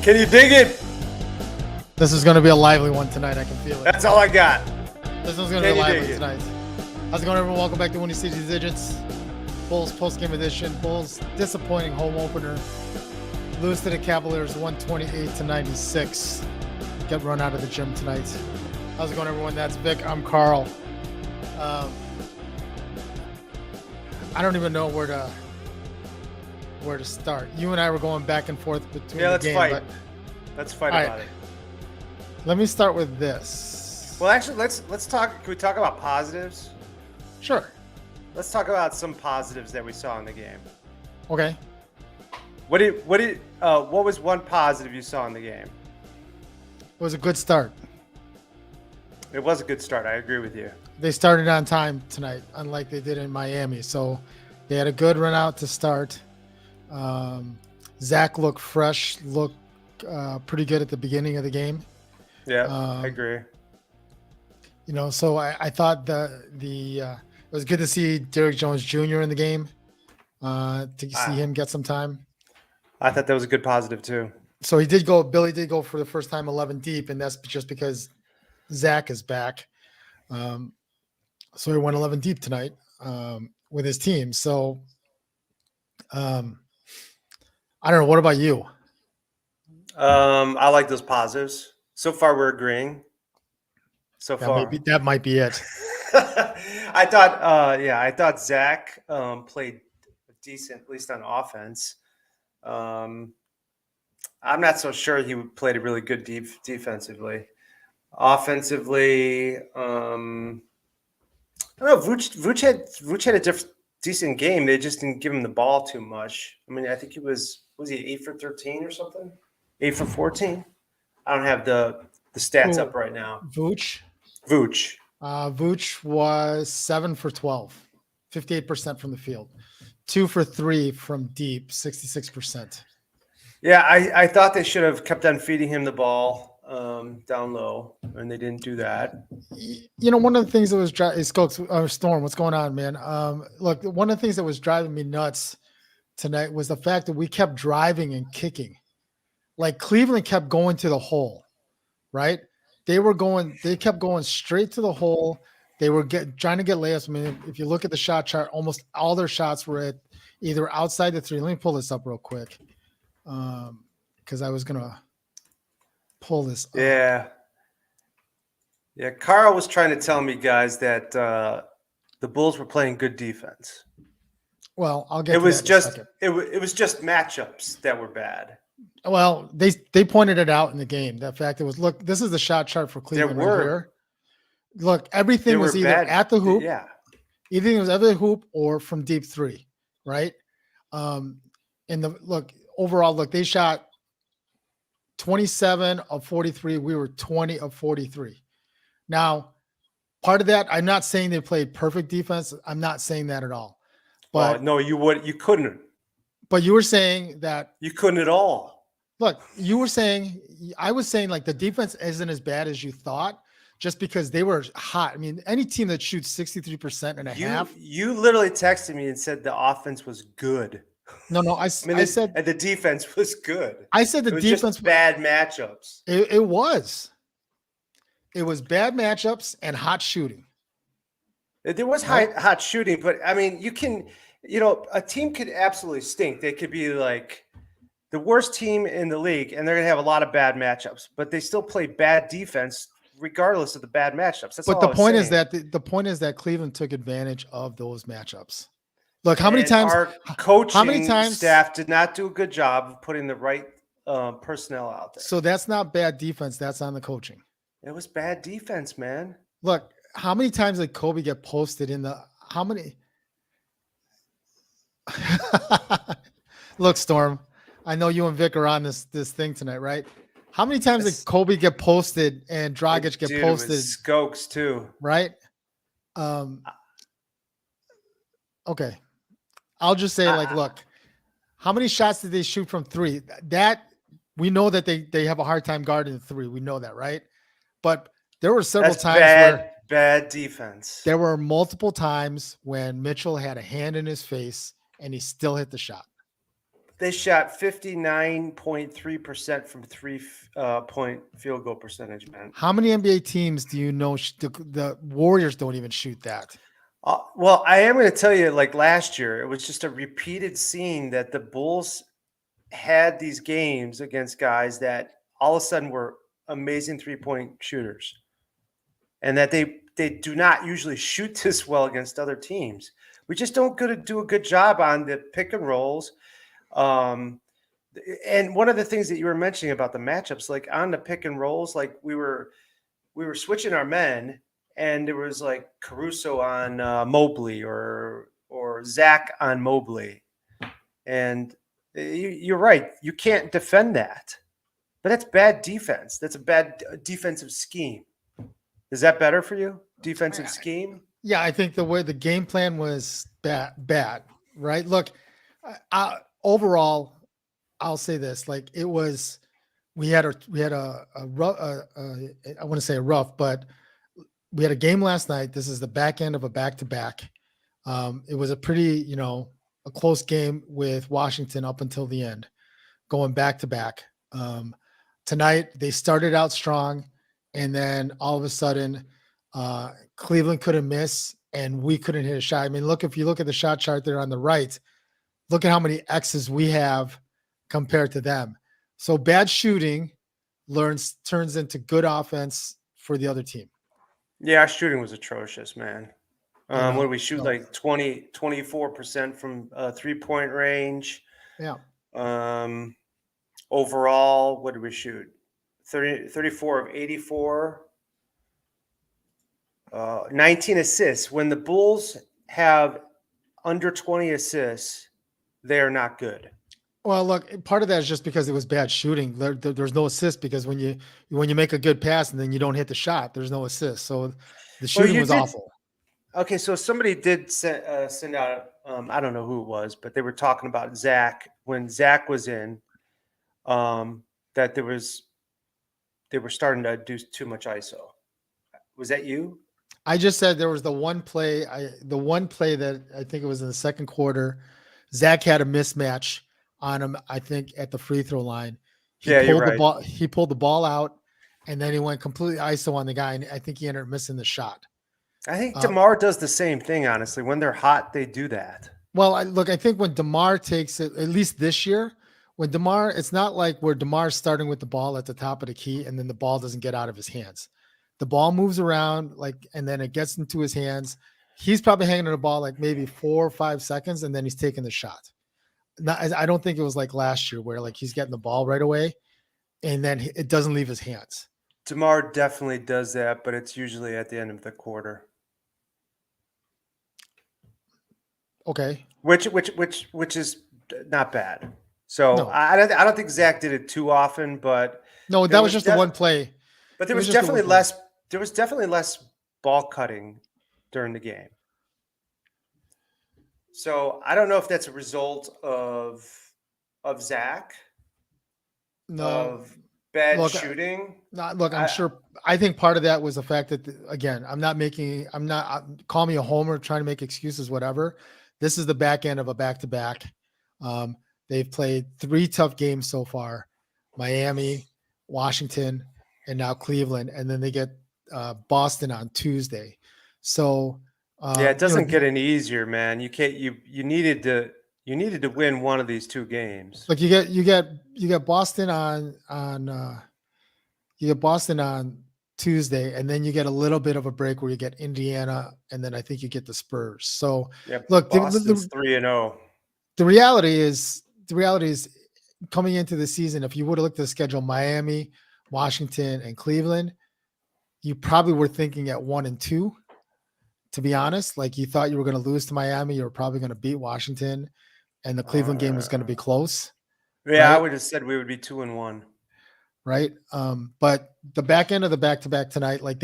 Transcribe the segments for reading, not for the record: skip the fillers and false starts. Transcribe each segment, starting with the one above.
Can you dig it? This is going to be a lively one tonight. I can feel it. That's all I got. This one's going to be lively tonight. How's it going, everyone? Welcome back to Windy City's Digits. Bulls postgame edition. Bulls disappointing home opener. Lose to the Cavaliers 128-96. Get run out of the gym tonight. How's it going, everyone? That's Vic. I'm Carl. I don't even know where to start. You and I were going back and forth between the game. Fight. Let's fight about it. Let me start with this. Well, actually, let's talk. Can we talk about positives? Sure. Let's talk about some positives that we saw in the game. Okay. What was one positive you saw in the game? It was a good start. It was a good start. I agree with you. They started on time tonight, unlike they did in Miami. So they had a good run out to start. Zach looked fresh, looked pretty good at the beginning of the game. Yeah, I agree. You know, so I thought it was good to see Derrick Jones Jr. in the game, to see him get some time. I thought that was a good positive too. So Billy did go for the first time 11 deep, and that's just because Zach is back. So he went 11 deep tonight with his team. So I don't know. What about you? I like those positives. So far, we're agreeing. That might be it. I thought Zach played decent, at least on offense. I'm not so sure he played a really good defensively. Offensively, I don't know. Vooch had a decent game. They just didn't give him the ball too much. I mean, I think was he 8 for 13 or something? 8 for 14? I don't have the stats up right now. Vooch. Vooch was 7 for 12, 58% from the field, 2 for 3 from deep, 66%. Yeah, I thought they should have kept on feeding him the ball down low, and they didn't do that. You know, one of the things that was Storm, what's going on, man? Look, one of the things that was driving me nuts tonight was the fact that we kept driving and kicking. Like Cleveland kept going to the hole, right? They kept going straight to the hole. They were trying to get layups. I mean, if you look at the shot chart, almost all their shots were at either outside the three. Let me pull this up real quick. Because I was gonna pull this up. Yeah. Carl was trying to tell me, guys, that the Bulls were playing good defense. Well, I'll get. It was just matchups that were bad. Well, they pointed it out in the game. That fact it was, look, this is the shot chart for Cleveland right here. Look, everything was either at the hoop, either it was at the hoop or from deep three, right? Overall, they shot 27 of 43. We were 20 of 43. Now, part of that, I'm not saying they played perfect defense. I'm not saying that at all. But no, you couldn't. But you were saying that you couldn't at all. Look, I was saying like the defense isn't as bad as you thought, just because they were hot. I mean, any team that shoots 63% and a half. You literally texted me and said the offense was good. No, I said and the defense was good. I said the defense was bad matchups. It was bad matchups and hot shooting. There was hot shooting, but I mean, a team could absolutely stink. They could be like the worst team in the league, and they're going to have a lot of bad matchups, but they still play bad defense regardless of the bad matchups. The point is that Cleveland took advantage of those matchups. Look, how many times our coaching staff did not do a good job of putting the right personnel out there. So that's not bad defense. That's on the coaching. It was bad defense, man. Look, how many times did Kobe get posted in the? How many? Look, Storm, I know you and Vic are on this thing tonight, right? How many times did Kobe get posted and Dragic get posted? It was Skokes too, right? Okay, I'll just say, look, how many shots did they shoot from three? That we know that they have a hard time guarding the three. We know that, right? But there were several times where bad defense. There were multiple times when Mitchell had a hand in his face and he still hit the shot. They shot 59.3% from 3-point field goal percentage, man. How many NBA teams do you know the Warriors don't even shoot that? Well, I am going to tell you, like last year, it was just a repeated scene that the Bulls had these games against guys that all of a sudden were amazing 3-point shooters, and that they do not usually shoot this well against other teams. We just don't do a good job on the pick and rolls. And one of the things that you were mentioning about the matchups, like on the pick and rolls, like we were switching our men, and there was like Caruso on Mobley or Zach on Mobley, and you're right, you can't defend that, but that's bad defense. That's a bad defensive scheme. Is that better for you? Defensive scheme? Yeah, I think the way the game plan was bad, right? Look, overall, I'll say this: like it was, we had a rough. I want to say a rough, but we had a game last night. This is the back end of a back-to-back. It was a pretty, a close game with Washington up until the end, going back-to-back. Tonight they started out strong, and then all of a sudden, Cleveland couldn't miss, and we couldn't hit a shot. I mean, look, if you look at the shot chart there on the right, look at how many X's we have compared to them. So bad shooting turns into good offense for the other team. Yeah, our shooting was atrocious, man. What did we shoot? Like 24% from 3-point range. Yeah. Overall, what did we shoot? 34 of 84. 19 assists. When the Bulls have under 20 assists, they are not good. Well, look, part of that is just because it was bad shooting. There's no assist because when you make a good pass and then you don't hit the shot, there's no assist. So the shooting was awful. Okay, so somebody did send out, I don't know who it was, but they were talking about Zach when Zach was in, that they were starting to do too much ISO. Was that you? I just said there was the one play that I think it was in the second quarter. Zach had a mismatch on him, I think, at the free throw line. You're right. He pulled the ball out, and then he went completely ISO on the guy, and I think he ended up missing the shot. I think DeMar does the same thing, honestly. When they're hot, they do that. Well, I think when DeMar takes it, at least this year, when DeMar, it's not like where DeMar's starting with the ball at the top of the key, and then the ball doesn't get out of his hands. The ball moves around, and then it gets into his hands. He's probably hanging on the ball like maybe 4 or 5 seconds, and then he's taking the shot. I don't think it was like last year where like he's getting the ball right away and then it doesn't leave his hands. DeMar definitely does that, but it's usually at the end of the quarter. Okay. Which is not bad. So no. I don't think Zach did it too often, but no, that was just the one play. But there was definitely less. There was definitely less ball cutting during the game. So I don't know if that's a result of Zach. No. Of bad shooting. I'm sure. I think part of that was the fact that, again, I'm not call me a homer, trying to make excuses, whatever. This is the back end of a back-to-back. They've played 3 tough games so far: Miami, Washington, and now Cleveland, and then they get Boston on Tuesday. So it doesn't get any easier, man. You can't. You needed to win one of these 2 games. Like you get Boston on Tuesday, and then you get a little bit of a break where you get Indiana, and then I think you get the Spurs. So look, Boston's 3-0. The reality is coming into the season, if you would have looked at the schedule, Miami, Washington, and Cleveland, you probably were thinking at 1 and 2. To be honest, like you thought you were going to lose to Miami, you were probably going to beat Washington, and the Cleveland game was going to be close. Yeah, right? I would have said we would be 2-1. Right. But the back end of the back-to-back tonight, like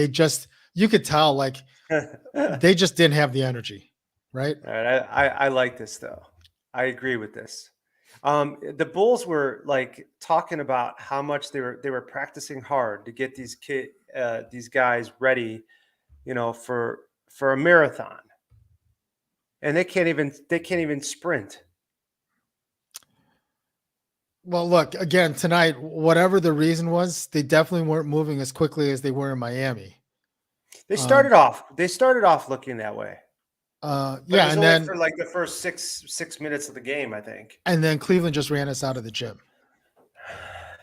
you could tell, like they just didn't have the energy. Right. All right. I like this though. I agree with this. The Bulls were like talking about how much they were practicing hard to get these guys ready, for a marathon, and they can't even sprint. Well, look, again, tonight, whatever the reason was, they definitely weren't moving as quickly as they were in Miami. They started off looking that way, but it Yeah, was and only for then like the first six minutes of the game, I think. Cleveland just ran us out of the gym.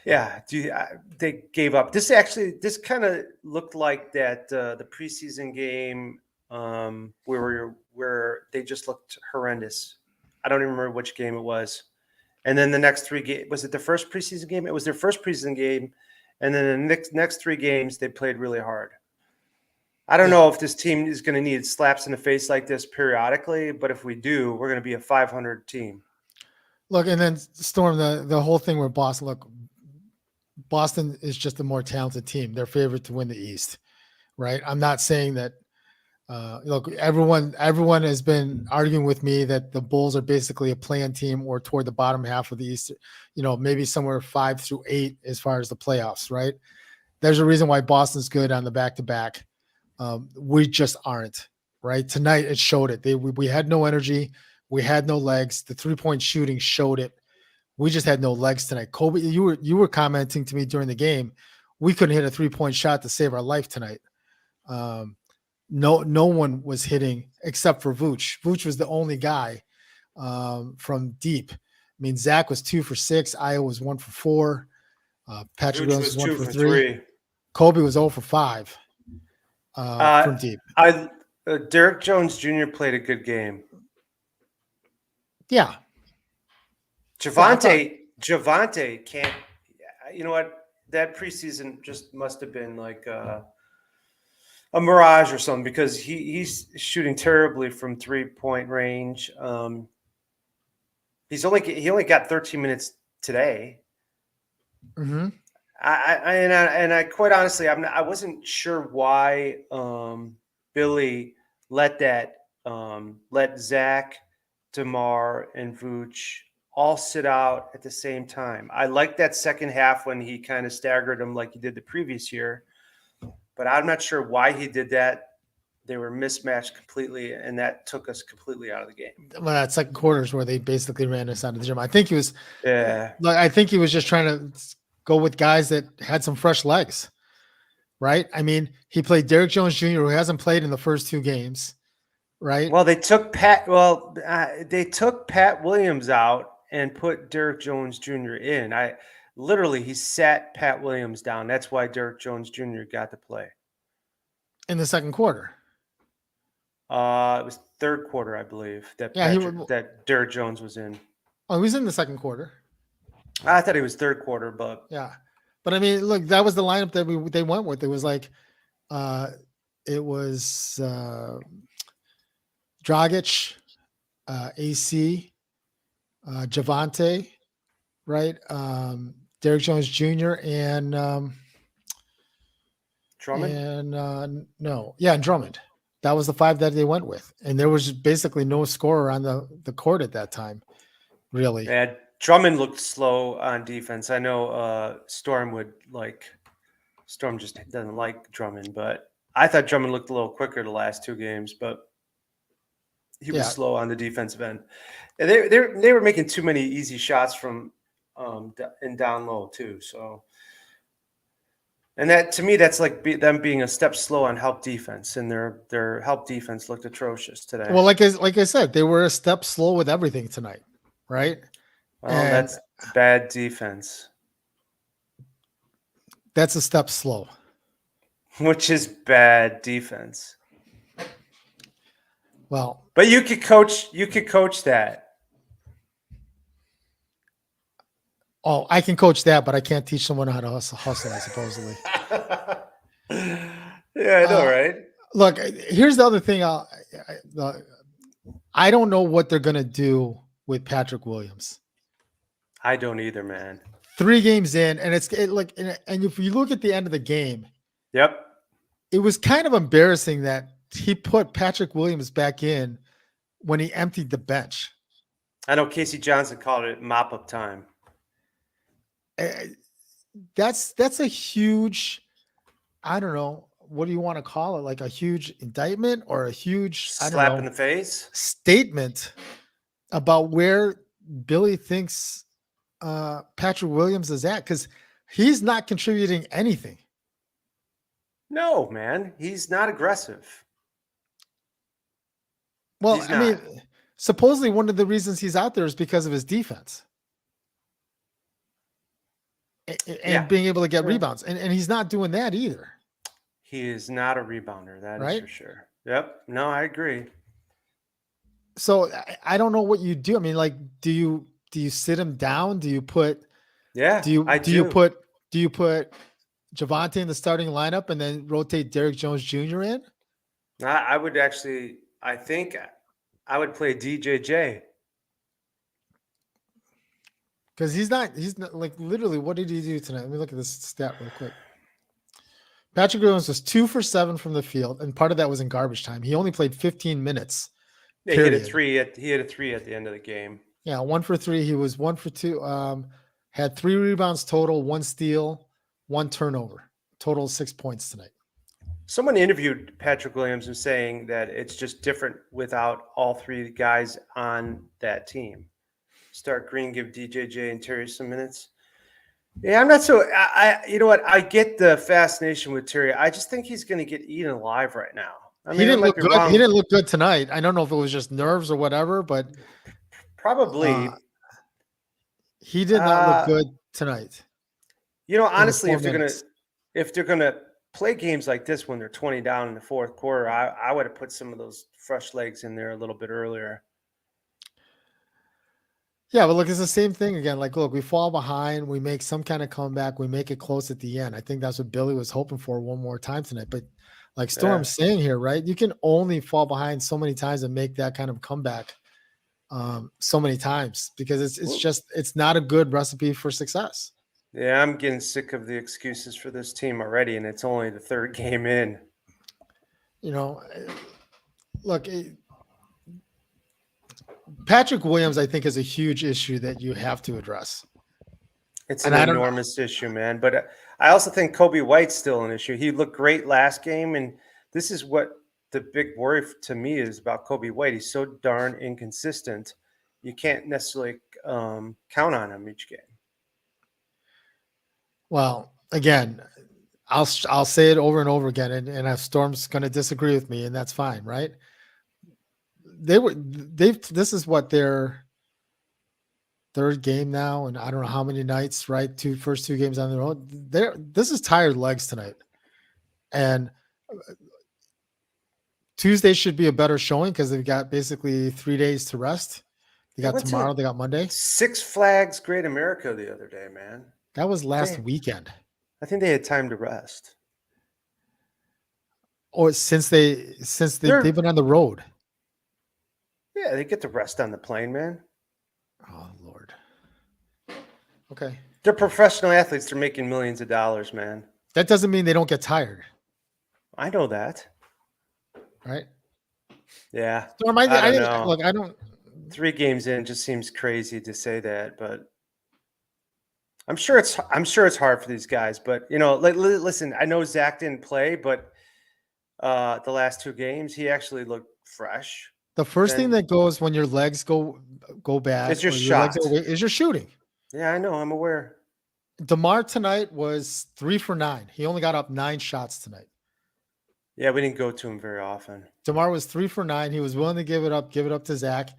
Yeah, they gave up. This kind of looked like that the preseason game where they just looked horrendous. I don't even remember which game it was. And then the next three games, was it the first preseason game? It was their first preseason game, and then the next three games they played really hard. I don't know if this team is going to need slaps in the face like this periodically, but if we do, we're going to be a 500 team. Look, and then Storm, the whole thing with Boston. Look, Boston is just a more talented team. They're favored to win the East, right? I'm not saying that. Look, everyone has been arguing with me that the Bulls are basically a play-in team or toward the bottom half of the East. Maybe somewhere 5 through 8 as far as the playoffs, right? There's a reason why Boston's good on the back-to-back. We just aren't, right? Tonight it showed it. We had no energy. We had no legs. The 3-point shooting showed it. We just had no legs tonight. Kobe, you were commenting to me during the game. We couldn't hit a 3-point shot to save our life tonight. No one was hitting except for Vooch. Vooch was the only guy from deep. I mean, Zach was 2 for 6. Iowa was 1 for 4. Patrick Williams was 1 for 3. Kobe was 0 for 5 from deep. Derek Jones Jr. played a good game. Yeah. Javante can't. You know what? That preseason just must have been like a mirage or something, because he's shooting terribly from 3-point range. He only got 13 minutes today. Mm-hmm. I quite honestly, I wasn't sure why Billy let Zach, DeMar, and Vooch all sit out at the same time. I liked that second half when he kind of staggered them like he did the previous year, but I'm not sure why he did that. They were mismatched completely, and that took us completely out of the game. Well, that second quarter is where they basically ran us out of the gym. I think he was. Yeah. I think he was just trying to go with guys that had some fresh legs, right? I mean, he played Derek Jones Jr., who hasn't played in the first 2 games, right? Well, they took Pat Williams out and put Derek Jones Jr. in. He sat Pat Williams down. That's why Derek Jones Jr. got to play in the second quarter. It was third quarter, I believe, that Derek Jones was in. Oh, he was in the second quarter. I thought he was third quarter, but yeah. But I mean, look, that was the lineup that they went with. It was like, it was Dragic, AC, Javante, right? Derek Jones Jr. and Drummond. And Drummond. That was the 5 that they went with, and there was basically no scorer on the court at that time, really. Yeah, Drummond looked slow on defense. I know Storm just doesn't like Drummond, but I thought Drummond looked a little quicker the last 2 games, but he was slow on the defensive end. And they were making too many easy shots from and down low too. So, and that, to me, that's like them being a step slow on help defense, and their help defense looked atrocious today. Well, like I said, they were a step slow with everything tonight, right? Well, that's bad defense. That's a step slow. Which is bad defense. Well, but you could coach that. Oh, I can coach that, but I can't teach someone how to hustle, supposedly. Yeah, I know, right? Look, here's the other thing. I don't know what they're going to do with Patrick Williams. I don't either, man. 3 games in, and and if you look at the end of the game, yep, it was kind of embarrassing that he put Patrick Williams back in when he emptied the bench. I know Casey Johnson called it mop-up time. That's a huge, I don't know, what do you want to call it? Like a huge indictment or a huge slap in the face statement about where Billy thinks Patrick Williams is at? Because he's not contributing anything. No, man, he's not aggressive. Well, He's I mean, not. supposedly one of the reasons he's out there is because of his defense and Yeah. being able to get Yeah. rebounds. And he's not doing that either. He is not a rebounder. That is Right? for sure. Yep. No, I agree. So I don't know what you do. I mean, like, do you sit him down? Do you put Yeah, I do you put Javonte in the starting lineup and then rotate Derrick Jones Jr. in? I would actually. I think I would play DJJ. Because he's not like literally. What did he do tonight? Let me look at this stat real quick. Patrick Williams was 2 for 7 from the field, and part of that was in garbage time. He only played 15 minutes. Yeah, he hit a three at the end of the game. Yeah, 1 for 3. He was 1 for 2. Had 3 rebounds total, 1 steal, 1 turnover. Total 6 points tonight. Someone interviewed Patrick Williams and saying that it's just different without all 3 guys on that team. Start Green, give DJJ and Terry some minutes. Yeah, I'm not so. You know what? I get the fascination with Terry. I just think he's going to get eaten alive right now. I mean, He didn't look good. Wrong. He didn't look good tonight. I don't know if it was just nerves or whatever, but probably he did not look good tonight. You know, honestly, if they're gonna play games like this when they're 20 down in the fourth quarter, I would have put some of those fresh legs in there a little bit earlier. Yeah, but look, it's the same thing again. Like, look, we fall behind, we make some kind of comeback, we make it close at the end. I think that's what Billy was hoping for one more time tonight. But like Storm's saying here, right? You can only fall behind so many times and make that kind of comeback so many times because it's not a good recipe for success. Yeah, I'm getting sick of the excuses for this team already, and it's only the 3rd game in. You know, look, Patrick Williams, I think, is a huge issue that you have to address. It's an enormous issue, man. But I also think Kobe White's still an issue. He looked great last game, and this is what the big worry to me is about Kobe White. He's so darn inconsistent. You can't necessarily count on him each game. Well, again, I'll say it over and over again, and Storm's going to disagree with me, and that's fine, right? This is what their 3rd game now, and I don't know how many nights, right? First 2 games on their own. This is tired legs tonight, and Tuesday should be a better showing because they've got basically 3 days to rest. They got tomorrow, they got Monday. Six Flags Great America the other day, man. That was last weekend. I think they had time to rest. Or since they've been on the road. Yeah, they get to rest on the plane, man. Oh, Lord. Okay. They're professional athletes. They're making millions of dollars, man. That doesn't mean they don't get tired. I know that. Right? Yeah. Storm, I don't know. Look, I don't. 3 games in just seems crazy to say that, but I'm sure it's hard for these guys. But you know, listen, I know Zach didn't play, but the last 2 games he actually looked fresh. The first thing that goes when your legs go bad is your shot. Is your shooting. Yeah, I know. I'm aware. DeMar tonight was 3 for 9. He only got up 9 shots tonight. Yeah, we didn't go to him very often. DeMar was 3 for 9. He was willing to give it up to Zach.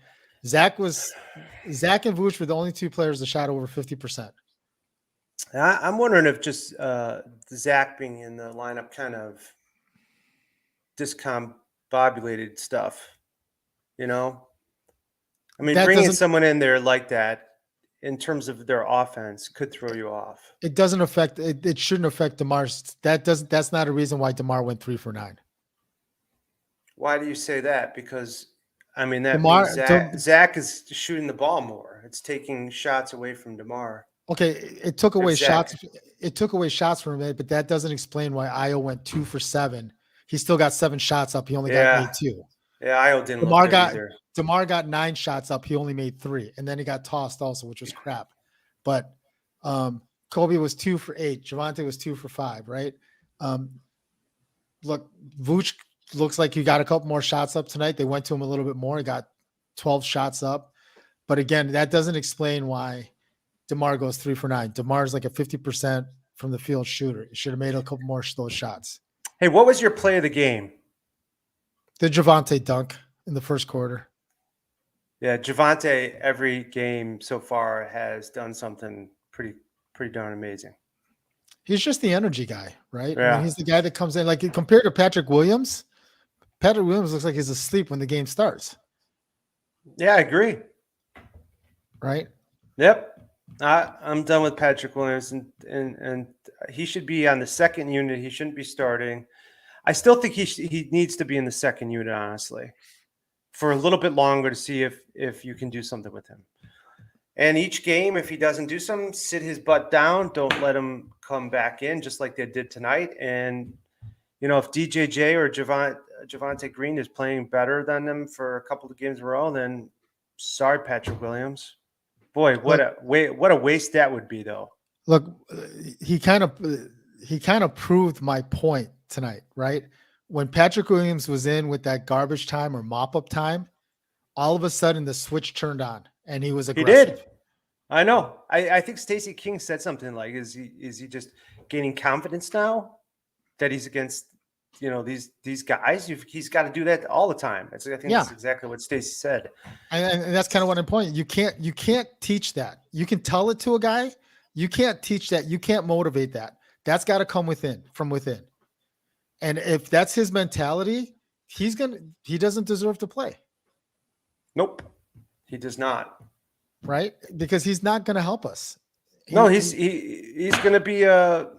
Zach and Vooch were the only 2 players that shot over 50%. I'm wondering if just Zach being in the lineup kind of discombobulated stuff. You know, I mean, bringing someone in there like that in terms of their offense could throw you off. It doesn't affect it. It shouldn't affect DeMar's. That's not a reason why DeMar went 3 for 9. Why do you say that? Because I mean that means Zach is shooting the ball more. It's taking shots away from DeMar. Okay, it took away shots. It took away shots from him, but that doesn't explain why Io went 2 for 7. He still got 7 shots up. He only got 2. Yeah, Io didn't look good either. DeMar got 9 shots up. He only made 3, and then he got tossed also, which was crap. But Kobe was 2 for 8. Javonte was 2 for 5. Right? Look, Vooch looks like he got a couple more shots up tonight. They went to him a little bit more. He got 12 shots up. But again, that doesn't explain why DeMar goes 3 for 9. DeMar's like a 50% from the field shooter. He should have made a couple more of those shots. Hey, what was your play of the game? The Javante dunk in the first quarter. Yeah, Javante every game so far has done something pretty darn amazing. He's just the energy guy, right? Yeah. I mean, he's the guy that comes in. Like compared to Patrick Williams looks like he's asleep when the game starts. Yeah, I agree. Right? Yep. I'm done with Patrick Williams, and he should be on the second unit. He shouldn't be starting. I still think he needs to be in the second unit, honestly, for a little bit longer to see if you can do something with him. And each game, if he doesn't do something, sit his butt down. Don't let him come back in, just like they did tonight. And if DJJ or Javante Green is playing better than them for a couple of games in a row, then sorry, Patrick Williams. Boy, what a waste that would be, though. Look, he kind of proved my point tonight, right? When Patrick Williams was in with that garbage time or mop up time, all of a sudden the switch turned on and he was aggressive. He did. I know. I think Stacey King said something like, "Is he just gaining confidence now that he's against these guys? He's got to do that all the time." I think that's exactly what Stacey said. And that's kind of what I'm pointing. You can't teach that. You can tell it to a guy. You can't teach that. You can't motivate that. That's got to come from within. And if that's his mentality, he doesn't deserve to play. Nope, he does not. Right? Because he's not going to help us. He's going to be a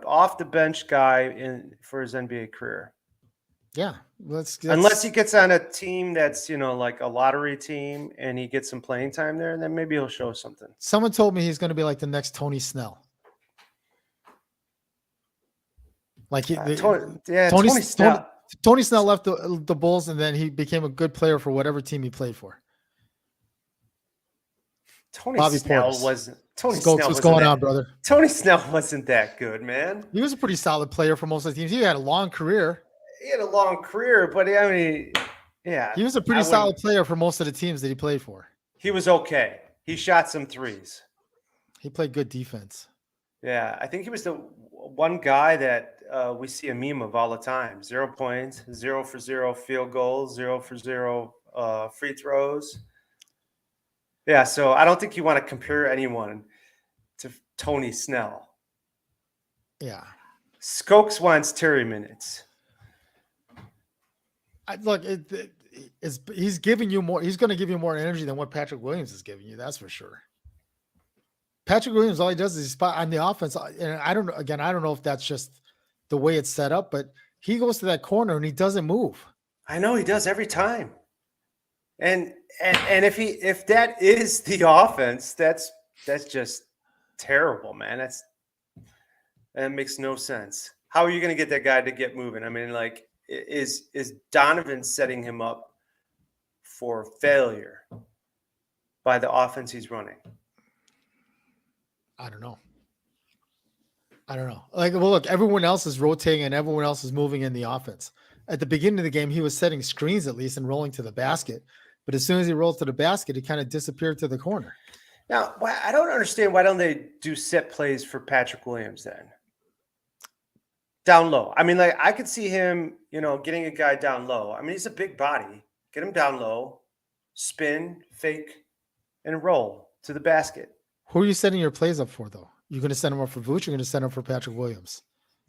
off the bench guy for his NBA career. Yeah, unless he gets on a team that's like a lottery team and he gets some playing time there, then maybe he'll show something. Someone told me he's going to be like the next Tony Snell. Like Tony Snell left the Bulls and then he became a good player for whatever team he played for. Tony Snell wasn't that good, man. He was a pretty solid player for most of the teams. He had a long career. But I mean, yeah. He was a pretty solid player for most of the teams that he played for. He was okay. He shot some threes. He played good defense. Yeah, I think he was the one guy that we see a meme of all the time. 0 points, 0 for 0 field goals, 0 for 0 free throws. Yeah, so I don't think you want to compare anyone to Tony Snell. Yeah. Skokes wants Terry minutes. He's giving you more. He's going to give you more energy than what Patrick Williams is giving you. That's for sure. Patrick Williams, all he does is he spot on the offense. And I don't know if that's just the way it's set up, but he goes to that corner and he doesn't move. I know he does every time. And if that is the offense, that's just terrible, man. That makes no sense. How are you going to get that guy to get moving? I mean, like, is Donovan setting him up for failure by the offense he's running? I don't know. Like, well, look, everyone else is rotating and everyone else is moving in the offense. At the beginning of the game, he was setting screens at least and rolling to the basket. But as soon as he rolled to the basket, he kind of disappeared to the corner. Now, I don't understand. Why don't they do set plays for Patrick Williams then? Down low. I mean, like, I could see him, getting a guy down low. I mean, he's a big body. Get him down low, spin, fake, and roll to the basket. Who are you setting your plays up for, though? You're going to set him up for Vooch? You're going to set him up for Patrick Williams?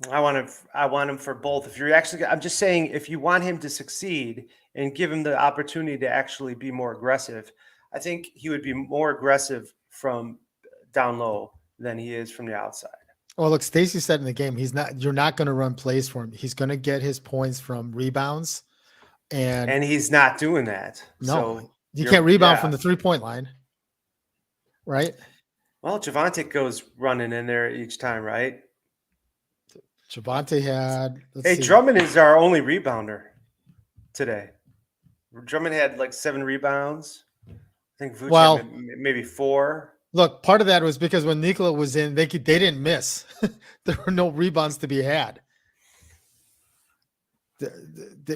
I want him for both. I'm just saying, if you want him to succeed and give him the opportunity to actually be more aggressive, I think he would be more aggressive from down low than he is from the outside. Well, look, Stacey said in the game, you're not going to run plays for him. He's going to get his points from rebounds. And he's not doing that. No, so you can't rebound from the 3-point line. Right? Well, Javante goes running in there each time, right? Javante had. Drummond is our only rebounder today. Drummond had like 7 rebounds. I think Vooch had maybe 4. Look, part of that was because when Nikola was in, they didn't miss. There were no rebounds to be had.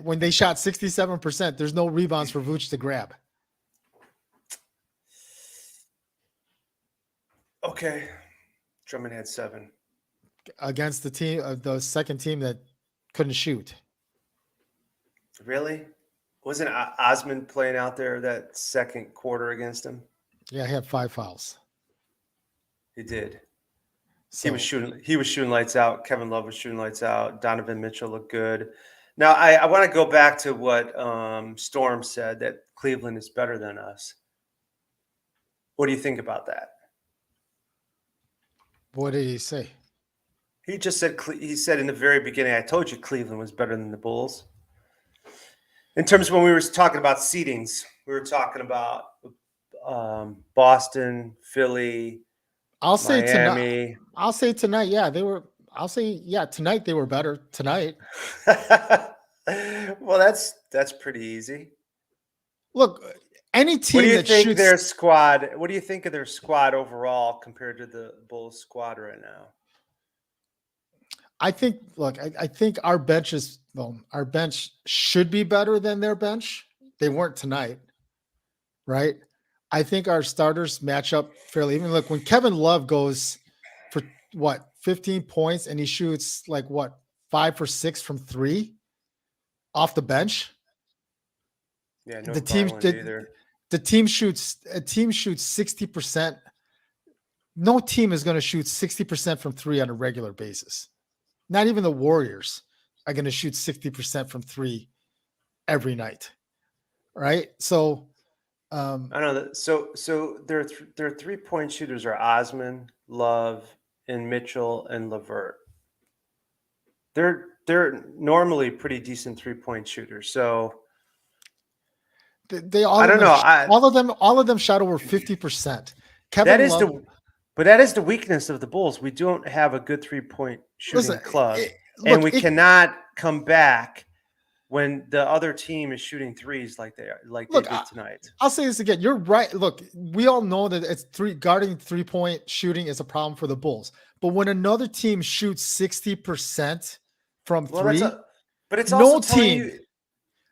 When they shot 67%, there's no rebounds for Vooch to grab. Okay. Drummond had 7. against the second team that couldn't shoot. Really? Wasn't Osmond playing out there that second quarter against him? Yeah, he had 5 fouls. He did. So He was shooting lights out. Kevin Love was shooting lights out. Donovan Mitchell looked good. Now I want to go back to what Storm said, that Cleveland is better than us. What do you think about that? what did he say? He just said he said in the very beginning, I told you Cleveland was better than the Bulls. In terms of when we were talking about seedings, we were talking about Boston, Philly, I'll say tonight. Miami. I'll say tonight. Yeah, they were. I'll say tonight they were better tonight. Well, that's pretty easy. Look, any team What do you that think shoots their squad? What do you think of their squad overall compared to the Bulls squad right now? I think. Look, I think our bench should be better than their bench. They weren't tonight, right? I think our starters match up fairly even. Look, when Kevin Love goes for 15 points and he shoots 5 for 6 from 3 off the bench. Yeah, no The team either. The team shoots 60%. No team is going to shoot 60% from 3 on a regular basis. Not even the Warriors are going to shoot 60% from 3 every night. Right? So I know that. So their 3-point shooters are Osman, Love, and Mitchell and LeVert. They're normally pretty decent 3-point shooters. So they all I don't know. All of them shot over 50%. But that is the weakness of the Bulls. We don't have a good 3-point shooting club, and we cannot come back when the other team is shooting threes like they did tonight. I'll say this again. You're right. Look, we all know that guarding 3-point shooting is a problem for the Bulls. But when another team shoots 60% from 3, but it's also telling you.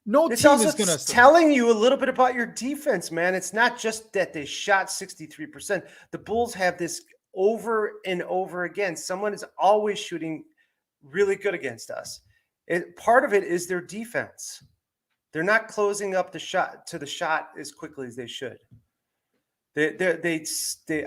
No it's team also is going to telling you a little bit about your defense, man. It's not just that they shot 63%. The Bulls have this over and over again. Someone is always shooting really good against us. Part of it is their defense. They're not closing up the shot as quickly as they should. They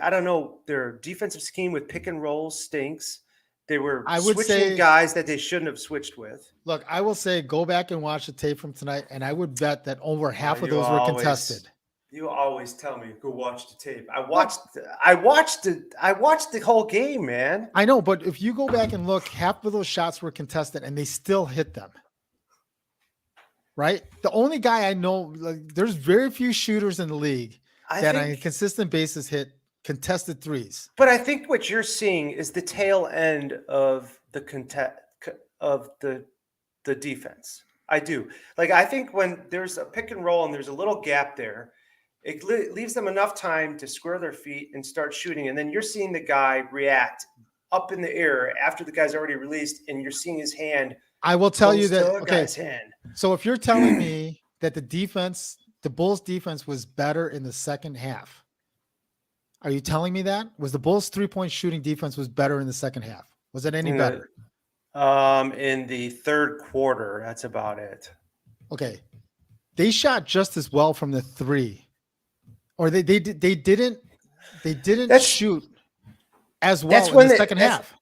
I don't know. Their defensive scheme with pick and roll stinks. They were switching guys that they shouldn't have switched with. Look, I will say go back and watch the tape from tonight, and I would bet that over half of those were contested. You always tell me go watch the tape. I watched the whole game, man. I know, but if you go back and look, half of those shots were contested, and they still hit them. Right? The only guy I know, there's very few shooters in the league that on a consistent basis hit contested threes. But I think what you're seeing is the tail end of the defense. I do. I think when there's a pick and roll and there's a little gap there, it leaves them enough time to square their feet and start shooting. And then you're seeing the guy react up in the air after the guy's already released, and you're seeing his hand. I will tell you that. Okay. So if you're telling me that the Bulls defense was better in the second half, are you telling me that? Was the Bulls 3-point shooting defense was better in the second half? Was it any better? In the third quarter, that's about it. Okay. They shot just as well from the 3. Or they didn't shoot as well in the second half.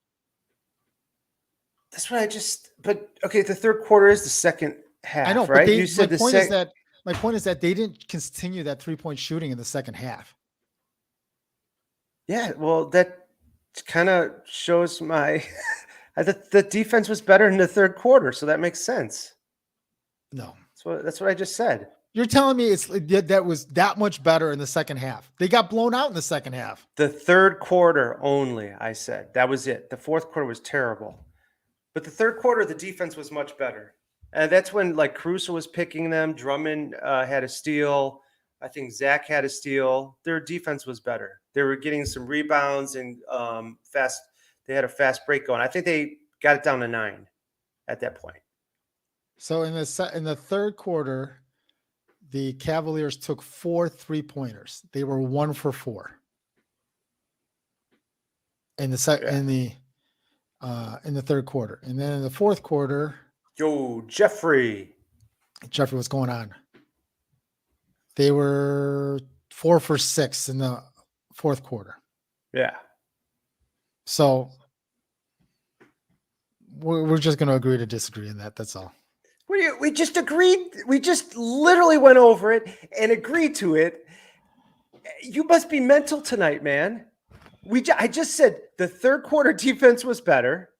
That's what but okay, the third quarter is the second half. I know, right? You said my point is that they didn't continue that 3-point shooting in the second half. Yeah, well, that kind of shows the defense was better in the third quarter, so that makes sense. No, that's what I just said. You're telling me that was that much better in the second half. They got blown out in the second half. The third quarter only, I said. That was it. The fourth quarter was terrible. But the third quarter, the defense was much better. And that's when Caruso was picking them. Drummond had a steal. I think Zach had a steal. Their defense was better. They were getting some rebounds and fast. They had a fast break going. I think they got it down to 9 at that point. So in the third quarter, the Cavaliers took 4 3-pointers. They were 1 for 4. in the third quarter. And then in the fourth quarter, Jeffrey, what's going on? They were 4 for 6 in the fourth quarter. Yeah. So we're just going to agree to disagree in that. That's all. We just agreed. We just literally went over it and agreed to it. You must be mental tonight, man. I just said the third quarter defense was better.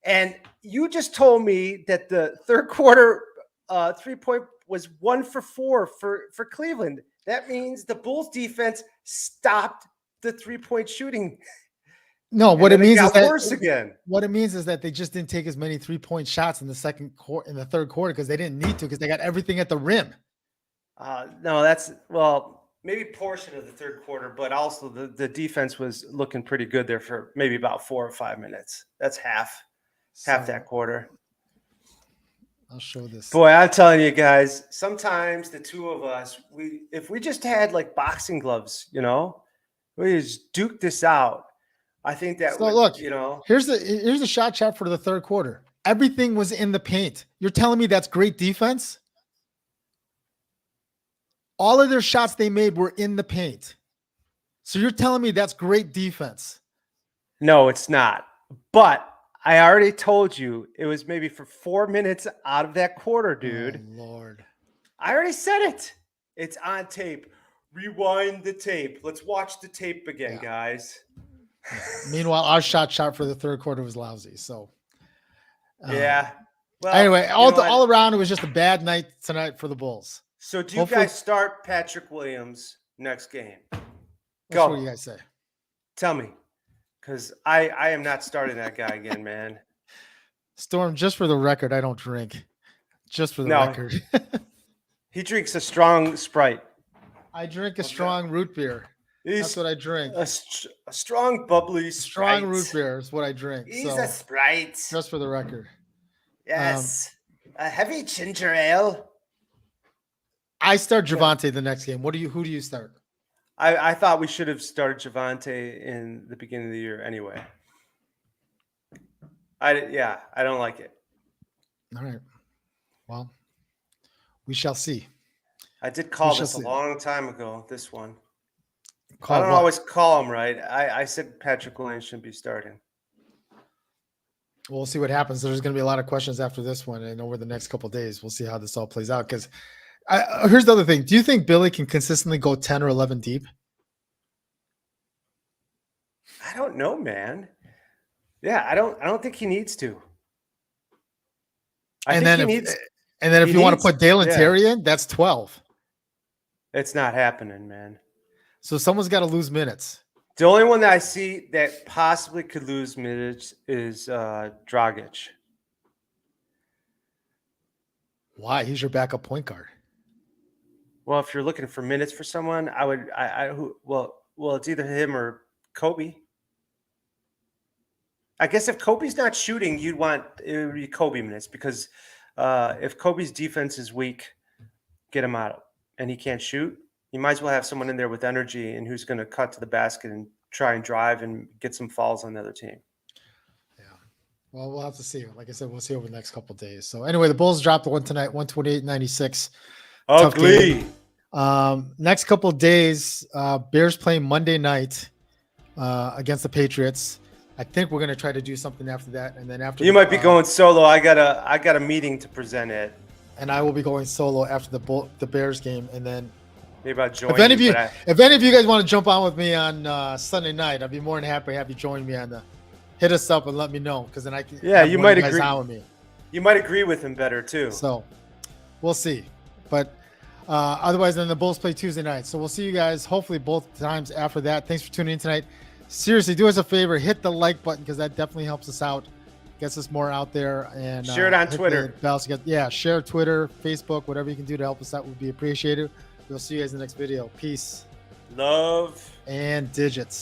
And you just told me that the third quarter 3-point was 1 for 4 for Cleveland. That means the Bulls defense stopped the 3-point shooting. No, what it means is that worse again. What it means is that they just didn't take as many 3-point shots in the third quarter because they didn't need to, because they got everything at the rim. No, maybe portion of the third quarter, but also the defense was looking pretty good there for maybe about 4 or 5 minutes. That's half that quarter. I'll show this. Boy, I'm telling you guys, sometimes the two of us, if we just had like boxing gloves, we just duke this out. I think that here's the shot chart for the third quarter. Everything was in the paint. You're telling me that's great defense? All of their shots they made were in the paint. So you're telling me that's great defense? No, it's not. But I already told you it was maybe for 4 minutes out of that quarter, dude. Oh, Lord. I already said it. It's on tape. Rewind the tape. Let's watch the tape again, guys. Yeah. Meanwhile, our shot for the third quarter was lousy. So, yeah. Well, anyway, all around, it was just a bad night tonight for the Bulls. So, do you guys start Patrick Williams next game? Go. What do you guys say? Tell me, because I am not starting that guy again, man. Storm, just for the record, I don't drink. Just for the record. He drinks a strong Sprite. I drink a strong root beer. That's what I drink. A strong, bubbly Sprite. Strong root beer is what I drink. He's a Sprite. Just for the record. Yes. A heavy ginger ale. I start Javonte the next game. Who do you start? I thought we should have started Javonte in the beginning of the year anyway. I don't like it. All right. Well, we shall see. I did call this a long time ago, this one. I don't always call him right. I said Patrick Williams shouldn't be starting. We'll see what happens. There's going to be a lot of questions after this one, and over the next couple of days, we'll see how this all plays out. Because here's the other thing: do you think Billy can consistently go 10 or 11 deep? I don't know, man. Yeah, I don't think he needs to. And then if you want to put Dale and Terry in, that's 12. It's not happening, man. So someone's got to lose minutes. The only one that I see that possibly could lose minutes is Dragic. Why? He's your backup point guard. Well, if you're looking for minutes for someone, it's either him or Kobe. I guess if Kobe's not shooting, it would be Kobe minutes, because if Kobe's defense is weak, get him out and he can't shoot. You might as well have someone in there with energy and who's going to cut to the basket and try and drive and get some fouls on the other team. Yeah. Well, we'll have to see. Like I said, we'll see over the next couple of days. So anyway, the Bulls dropped the one tonight, 128-96. Ugly. Next couple of days, Bears playing Monday night against the Patriots. I think we're going to try to do something after that. And then after you might be going solo. I got a meeting to present it. And I will be going solo after the Bears game. And then maybe I'll join if any of you guys want to jump on with me on Sunday night, I'd be more than happy to have you join me hit us up and let me know, because then I can. Yeah, you might agree with me. You might agree with him better too. So we'll see. But otherwise, then the Bulls play Tuesday night. So we'll see you guys hopefully both times after that. Thanks for tuning in tonight. Seriously, do us a favor, hit the like button, because that definitely helps us out, gets us more out there, and share it on Twitter. Share Twitter, Facebook, whatever you can do to help us out would be appreciated. We'll see you guys in the next video. Peace, love, and digits.